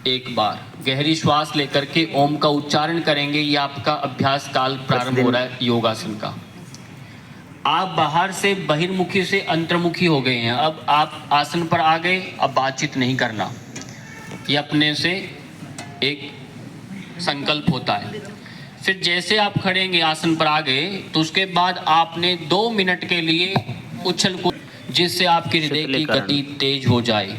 एक बार गहरी श्वास लेकर के ओम का उच्चारण करेंगे। ये आपका अभ्यास काल प्रारंभ हो रहा है योगासन का। आप बाहर से बहिर्मुखी से अंतर्मुखी हो गए हैं। अब आप आसन पर आ गए, अब बातचीत नहीं करना, ये अपने से एक संकल्प होता है। फिर जैसे आप खड़ेंगे आसन पर आ गए तो उसके बाद आपने 2 मिनट के लिए उछल कूद, जिससे आपके हृदय की गति तेज हो जाए।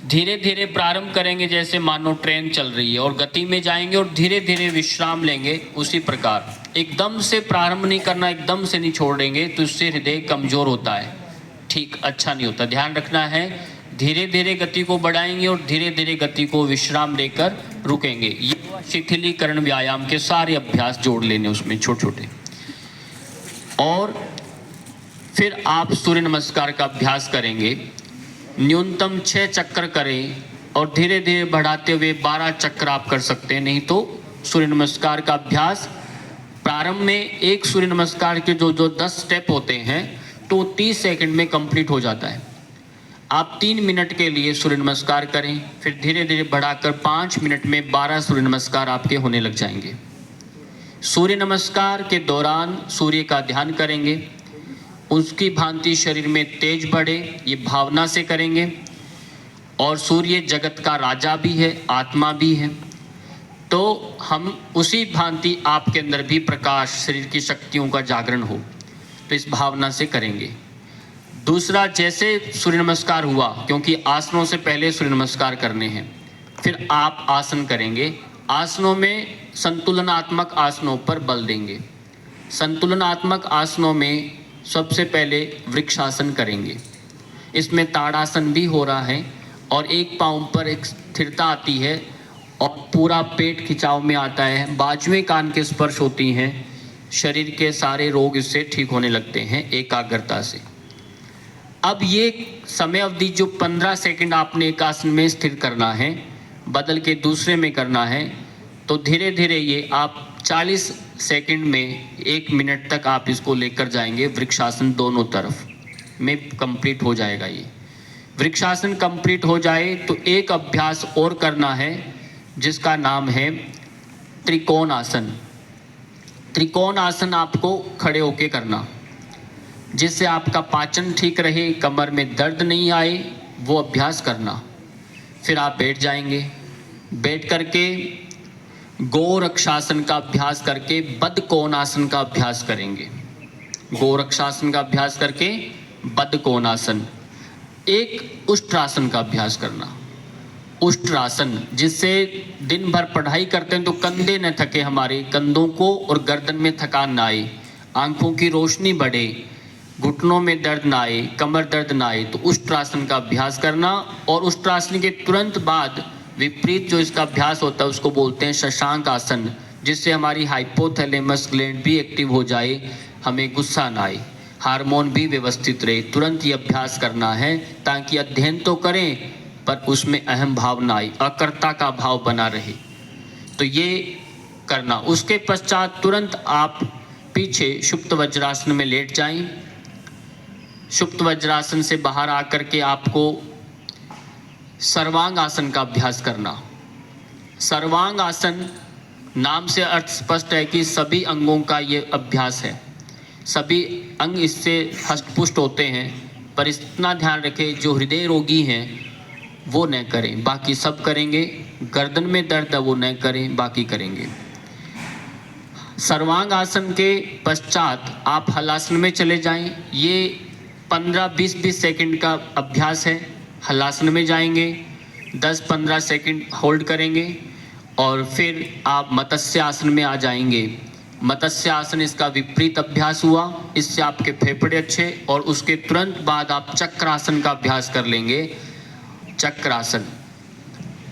धीरे धीरे प्रारंभ करेंगे जैसे मानो ट्रेन चल रही है, और गति में जाएंगे और धीरे धीरे विश्राम लेंगे। उसी प्रकार एकदम से प्रारंभ नहीं करना, एकदम से नहीं छोड़ेंगे तो इससे हृदय कमजोर होता है, ठीक अच्छा नहीं होता। ध्यान रखना है, धीरे धीरे गति को बढ़ाएंगे और धीरे धीरे गति को विश्राम लेकर रुकेंगे। ये शिथिलीकरण व्यायाम के सारे अभ्यास जोड़ लेने उसमें छोटे छोटे। और फिर आप सूर्य नमस्कार का अभ्यास करेंगे। न्यूनतम 6 चक्कर करें और धीरे धीरे बढ़ाते हुए 12 चक्कर आप कर सकते हैं। नहीं तो सूर्य नमस्कार का अभ्यास प्रारंभ में एक सूर्य नमस्कार के जो 10 स्टेप होते हैं तो 30 सेकंड में कंप्लीट हो जाता है। आप 3 मिनट के लिए सूर्य नमस्कार करें, फिर धीरे धीरे बढ़ाकर 5 मिनट में 12 सूर्य नमस्कार आपके होने लग जाएंगे। सूर्य नमस्कार के दौरान सूर्य का ध्यान करेंगे, उसकी भांति शरीर में तेज बढ़े, ये भावना से करेंगे। और सूर्य जगत का राजा भी है, आत्मा भी है, तो हम उसी भांति आपके अंदर भी प्रकाश, शरीर की शक्तियों का जागरण हो, तो इस भावना से करेंगे। दूसरा, जैसे सूर्य नमस्कार हुआ, क्योंकि आसनों से पहले सूर्य नमस्कार करने हैं, फिर आप आसन करेंगे। आसनों में संतुलनात्मक आसनों पर बल देंगे। संतुलनात्मक आसनों में सबसे पहले वृक्षासन करेंगे। इसमें ताड़ासन भी हो रहा है और एक पाँव पर एक स्थिरता आती है और पूरा पेट खिंचाव में आता है, बाजुएं कान के स्पर्श होती हैं, शरीर के सारे रोग इससे ठीक होने लगते हैं एकाग्रता से। अब ये समय अवधि जो 15 सेकंड आपने एक आसन में स्थिर करना है, बदल के दूसरे में करना है, तो धीरे धीरे ये आप 40 सेकंड में 1 मिनट तक आप इसको लेकर जाएंगे। वृक्षासन दोनों तरफ में कंप्लीट हो जाएगा। ये वृक्षासन कंप्लीट हो जाए तो एक अभ्यास और करना है जिसका नाम है त्रिकोण आसन। त्रिकोण आसन आपको खड़े होके करना, जिससे आपका पाचन ठीक रहे, कमर में दर्द नहीं आए, वो अभ्यास करना। फिर आप बैठ जाएंगे, बैठ करके गोरक्षासन का अभ्यास करके बद्धकोणासन का अभ्यास करेंगे। गोरक्षासन का अभ्यास करके बद्धकोणासन। एक उष्ट्रासन का अभ्यास करना, उष्ट्रासन, जिससे दिन भर पढ़ाई करते हैं तो कंधे न थके, हमारे कंधों को और गर्दन में थकान ना आए, आंखों की रोशनी बढ़े, घुटनों में दर्द ना आए, कमर दर्द ना आए, तो उष्ट्रासन का अभ्यास करना। और उष्ट्रासन के तुरंत बाद विपरीत जो इसका अभ्यास होता है उसको बोलते हैं शशांक आसन, जिससे हमारी हाइपोथैलेमस ग्लैंड भी एक्टिव हो जाए, हमें गुस्सा ना आए, हार्मोन भी व्यवस्थित रहे। तुरंत ये अभ्यास करना है ताकि अध्ययन तो करें पर उसमें अहम भाव ना आए, अकर्ता का भाव बना रहे, तो ये करना। उसके पश्चात तुरंत आप पीछे सुप्त वज्रासन में लेट जाएं। सुप्त वज्रासन से बाहर आकर के आपको सर्वांग आसन का अभ्यास करना। सर्वांग आसन नाम से अर्थ स्पष्ट है कि सभी अंगों का ये अभ्यास है, सभी अंग इससे हष्टपुष्ट होते हैं, पर इतना ध्यान रखें जो हृदय रोगी हैं वो न करें, बाकी सब करेंगे। गर्दन में दर्द है वो न करें, बाकी करेंगे। सर्वांग आसन के पश्चात आप हलासन में चले जाएं। ये 15-20 सेकंड का अभ्यास है। हलासन में जाएंगे, 10-15 सेकंड होल्ड करेंगे और फिर आप मत्स्य आसन में आ जाएंगे। मत्स्य आसन इसका विपरीत अभ्यास हुआ, इससे आपके फेफड़े अच्छे, और उसके तुरंत बाद आप चक्रासन का अभ्यास कर लेंगे। चक्रासन,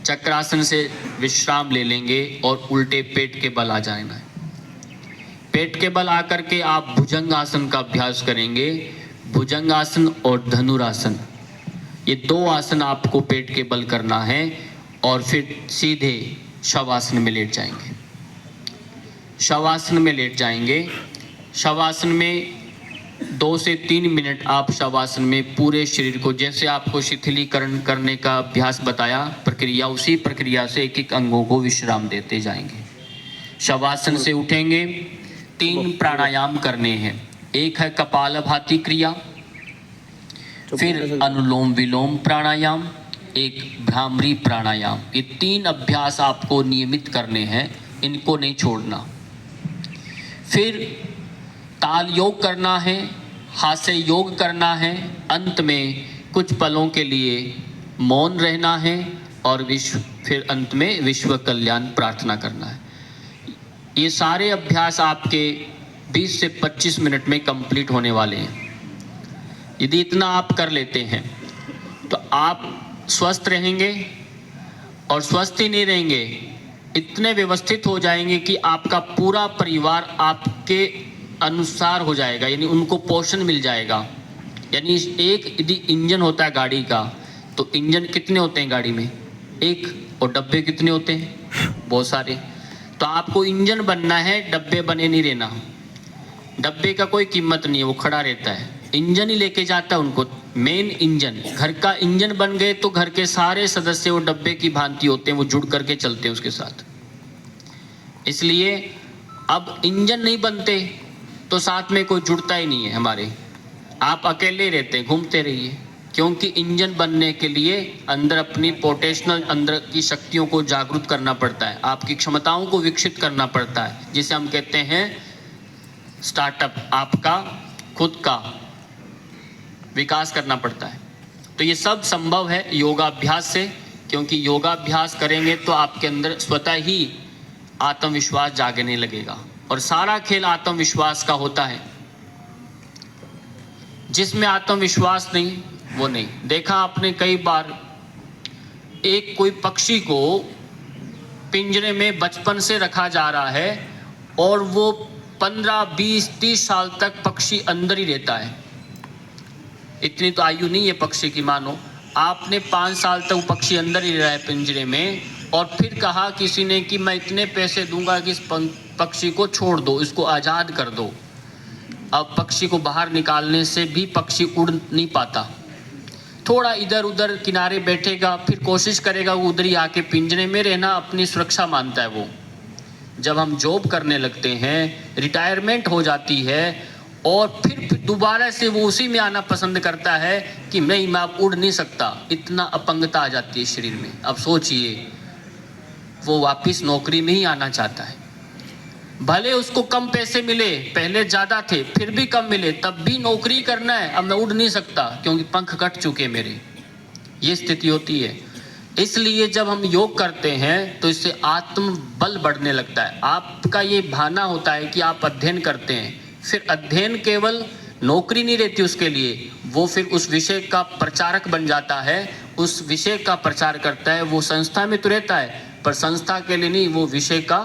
चक्रासन से विश्राम ले लेंगे और उल्टे पेट के बल आ जाना है। पेट के बल आकर के आप भुजंग आसन का अभ्यास करेंगे। भुजंग आसन और धनुरासन, ये 2 आसन आपको पेट के बल करना है। और फिर सीधे शवासन में लेट जाएंगे। शवासन में लेट जाएंगे। शवासन में 2 से 3 मिनट आप शवासन में पूरे शरीर को, जैसे आपको शिथिलीकरण करने का अभ्यास बताया प्रक्रिया, उसी प्रक्रिया से एक एक अंगों को विश्राम देते जाएंगे। शवासन से उठेंगे, 3 प्राणायाम करने हैं। एक है कपालभाति क्रिया, फिर अनुलोम विलोम प्राणायाम, एक भ्रामरी प्राणायाम। ये 3 अभ्यास आपको नियमित करने हैं, इनको नहीं छोड़ना। फिर ताल योग करना है, हास्य योग करना है, अंत में कुछ पलों के लिए मौन रहना है और फिर अंत में विश्व कल्याण प्रार्थना करना है। ये सारे अभ्यास आपके 20 से 25 मिनट में कंप्लीट होने वाले हैं। यदि इतना आप कर लेते हैं तो आप स्वस्थ रहेंगे, और स्वस्थ ही नहीं रहेंगे, इतने व्यवस्थित हो जाएंगे कि आपका पूरा परिवार आपके अनुसार हो जाएगा, यानी उनको पोषण मिल जाएगा। यानी एक यदि इंजन होता है गाड़ी का, तो इंजन कितने होते हैं गाड़ी में? एक। और डब्बे कितने होते हैं? बहुत सारे। तो आपको इंजन बनना है, डब्बे बने नहीं रहना। डब्बे का कोई कीमत नहीं है, वो खड़ा रहता है, इंजन ही लेके जाता है उनको। मेन इंजन, घर का इंजन बन गए तो घर के सारे सदस्य वो डब्बे की भांति होते हैं, वो जुड़ करके चलते हैं उसके साथ। इसलिए अब इंजन नहीं बनते तो साथ में कोई जुड़ता ही नहीं है हमारे। आप अकेले रहते हैं, घूमते रहिए, क्योंकि इंजन बनने के लिए अंदर अपनी पोटेंशियल, अंदर की शक्तियों को जागृत करना पड़ता है, आपकी क्षमताओं को विकसित करना पड़ता है, जिसे हम कहते हैं स्टार्टअप। आपका खुद का विकास करना पड़ता है। तो ये सब संभव है योगाभ्यास से, क्योंकि योगाभ्यास करेंगे तो आपके अंदर स्वतः ही आत्मविश्वास जागने लगेगा। और सारा खेल आत्मविश्वास का होता है। जिसमें आत्मविश्वास नहीं, वो नहीं। देखा आपने कई बार, एक कोई पक्षी को पिंजरे में बचपन से रखा जा रहा है और वो 15, 20, 30 साल तक पक्षी अंदर ही रहता है। इतनी तो आयु नहीं है पक्षी की, मानो आपने 5 साल तक वो पक्षी अंदर ही रहा है पिंजरे में, और फिर कहा किसी ने कि मैं इतने पैसे दूंगा कि इस पक्षी को छोड़ दो, इसको आज़ाद कर दो। अब पक्षी को बाहर निकालने से भी पक्षी उड़ नहीं पाता, थोड़ा इधर उधर किनारे बैठेगा, फिर कोशिश करेगा वो उधर ही आके पिंजरे में रहना, अपनी सुरक्षा मानता है वो। जब हम जॉब करने लगते हैं, रिटायरमेंट हो जाती है, और फिर दोबारा से वो उसी में आना पसंद करता है कि नहीं, मैं अब उड़ नहीं सकता, इतना अपंगता आ जाती है शरीर में। अब सोचिए, वो वापस नौकरी में ही आना चाहता है, भले उसको कम पैसे मिले, पहले ज़्यादा थे फिर भी कम मिले, तब भी नौकरी करना है। अब मैं उड़ नहीं सकता क्योंकि पंख कट चुके मेरे, ये स्थिति होती है। इसलिए जब हम योग करते हैं तो इससे आत्मबल बढ़ने लगता है। आपका ये भाना होता है कि आप अध्ययन करते हैं, फिर अध्ययन केवल नौकरी नहीं रहती उसके लिए, वो फिर उस विषय का प्रचारक बन जाता है, उस विषय का प्रचार करता है। वो संस्था में तो रहता है पर संस्था के लिए नहीं, वो विषय का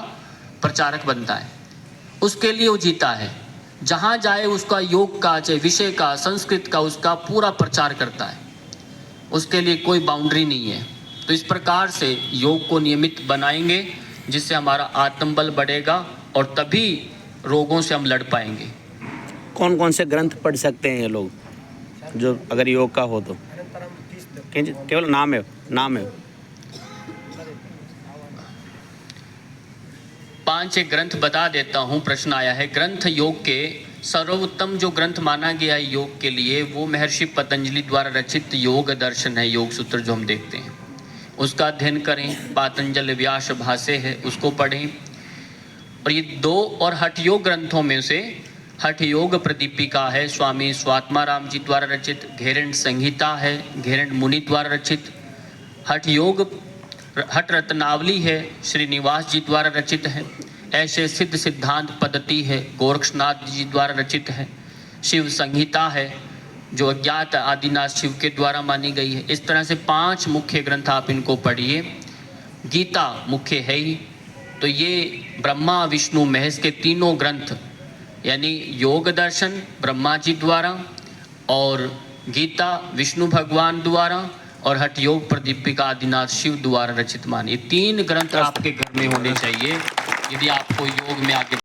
प्रचारक बनता है, उसके लिए वो जीता है। जहाँ जाए उसका योग का, चाहे विषय का, संस्कृत का, उसका पूरा प्रचार करता है, उसके लिए कोई बाउंड्री नहीं है। तो इस प्रकार से योग को नियमित बनाएंगे, जिससे हमारा आत्मबल बढ़ेगा और तभी रोगों से हम लड़ पाएंगे। कौन कौन से ग्रंथ पढ़ सकते हैं ये लोग, जो अगर योग का हो तो? केवल नाम है। 5 ग्रंथ बता देता हूँ। प्रश्न आया है, ग्रंथ योग के सर्वोत्तम जो ग्रंथ माना गया है योग के लिए, वो महर्षि पतंजलि द्वारा रचित योग दर्शन है, योग सूत्र जो हम देखते हैं, उसका अध्ययन करें। पातंजल व्यास भाष्य है, उसको पढ़ें। और ये 2 और हठ योग ग्रंथों में से हठ योग प्रदीपिका है, स्वामी स्वात्माराम जी द्वारा रचित। घेरंड संहिता है, घेरंड मुनि द्वारा रचित। हठ रत्नावली है, श्रीनिवास जी द्वारा रचित है। ऐसे सिद्ध सिद्धांत पद्धति है, गोरक्षनाथ जी द्वारा रचित है। शिव संहिता है, जो अज्ञात आदिनाथ शिव के द्वारा मानी गई है। इस तरह से 5 मुख्य ग्रंथ आप इनको पढ़िए। गीता मुख्य है ही, तो ये ब्रह्मा विष्णु महेश के तीनों ग्रंथ, यानी योग दर्शन ब्रह्मा जी द्वारा, और गीता विष्णु भगवान द्वारा, और हठ योग प्रदीपिका आदिनाथ शिव द्वारा रचित माने। 3 ग्रंथ आपके घर में होने चाहिए यदि आपको योग में आगे